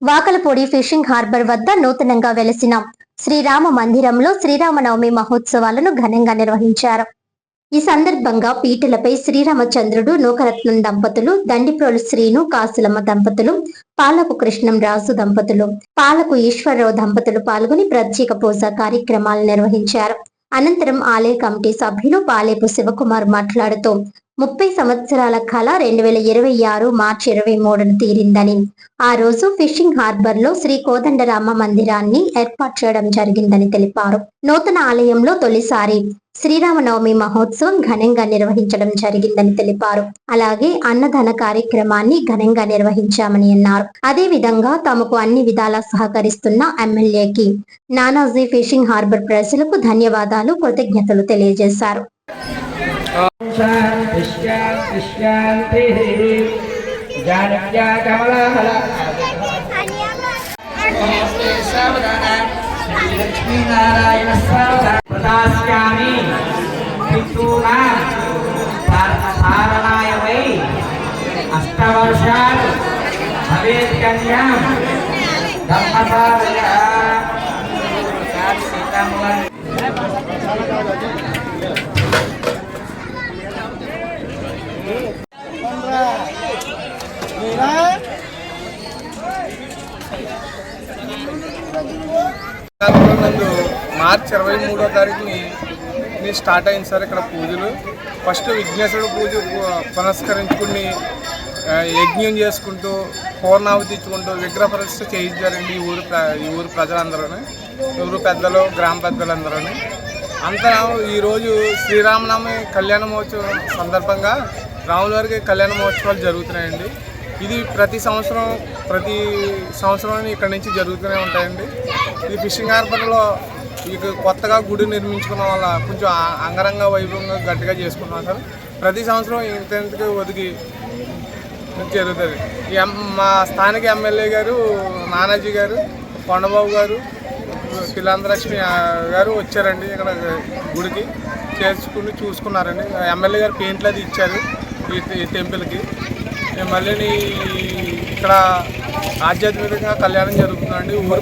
Vakalapudi fishing harbour వద్ద నూతనంగా వెలసిన శ్రీరామ మందిరంలో శ్రీరామనవమి మహోత్సవాలను ఘనంగా నిర్వహించారు. ఈ సందర్భంగా పీటలపై శ్రీరామచంద్రుడు, నూకరత్నం దంపతులు, దండిప్రోలు శ్రీను, కాసులమ్మ దంపతులు, పాలకు కృష్ణం రాజు దంపతులు, పాలకు ఈశ్వరరావు దంపతులు పాల్గొని ప్రత్యేక పూజా కార్యక్రమాలు నిర్వహించారు. అనంతరం ఆలయ కమిటీ సభ్యులు పాలేపు శివకుమార్ మాట్లాడుతూ 30 సంవత్సరాల కళ 2026 మార్చి 23న తీరిందని, ఆ రోజు ఫిషింగ్ హార్బర్ లో శ్రీ కోదండరామ మందిరాన్ని ఏర్పాటు చేయడం జరిగిందని తెలిపారు. నూతన ఆలయంలో తొలిసారి శ్రీరామనవమి మహోత్సవం ఘనంగా నిర్వహించడం జరిగిందని తెలిపారు. అలాగే అన్నదాన కార్యక్రమాన్ని ఘనంగా నిర్వహించామని అన్నారు. అదే విధంగా తమకు అన్ని విధాలా సహకరిస్తున్న ఎమ్మెల్యేకి, నానాజీ ఫిషింగ్ హార్బర్ ప్రజలకు ధన్యవాదాలు, కృతజ్ఞతలు తెలియజేశారు. లక్ష్మీనారాయణ ప్రదాస్యామి ధారణాయ వై అష్టవర్షాలు భవేత్ కన్యాం ధర్మసారయ నందు మార్చి 23వ తారీఖుని స్టార్ట్ అయింది సార్. ఇక్కడ పూజలు ఫస్ట్ విఘ్నేశ్వరుడు పూజ పునస్కరించుకుని యజ్ఞం చేసుకుంటూ పూర్ణావతి ఇచ్చుకుంటూ విగ్రహ ప్రతిష్ఠ చేయించారండి ఈ ఊరు ప్రజలందరూ, ఊరు పెద్దలు, గ్రామ పెద్దలందరూ. అంతా ఈరోజు శ్రీరామనవమి కళ్యాణ మహోత్సవం సందర్భంగా రాముల వారికి కళ్యాణ మహోత్సవాలు జరుగుతున్నాయండి. ఇది ప్రతి సంవత్సరం ఇక్కడ నుంచి జరుగుతూనే ఉంటాయండి. ఇది ఫిషింగ్ హార్బర్లో ఇక కొత్తగా గుడి నిర్మించుకున్న వల్ల కొంచెం అంగరంగ వైభవంగా గట్టిగా చేసుకున్నాం సార్. ప్రతి సంవత్సరం ఇంతకు ఒదిగి జరుగుతుంది. మా స్థానిక ఎమ్మెల్యే గారు నానాజీ గారు, కొండబాబు గారు, పిల్లందలక్ష్మి గారు వచ్చారండి. ఇక్కడ గుడికి చేసుకుని చూసుకున్నారండి. ఎమ్మెల్యే గారు పెయింట్లు అది ఇచ్చారు ఈ టెంపుల్కి. మళ్ళీ ఇక్కడ ఆధ్యాత్మికంగా కళ్యాణం జరుగుతుందండి. ఊరు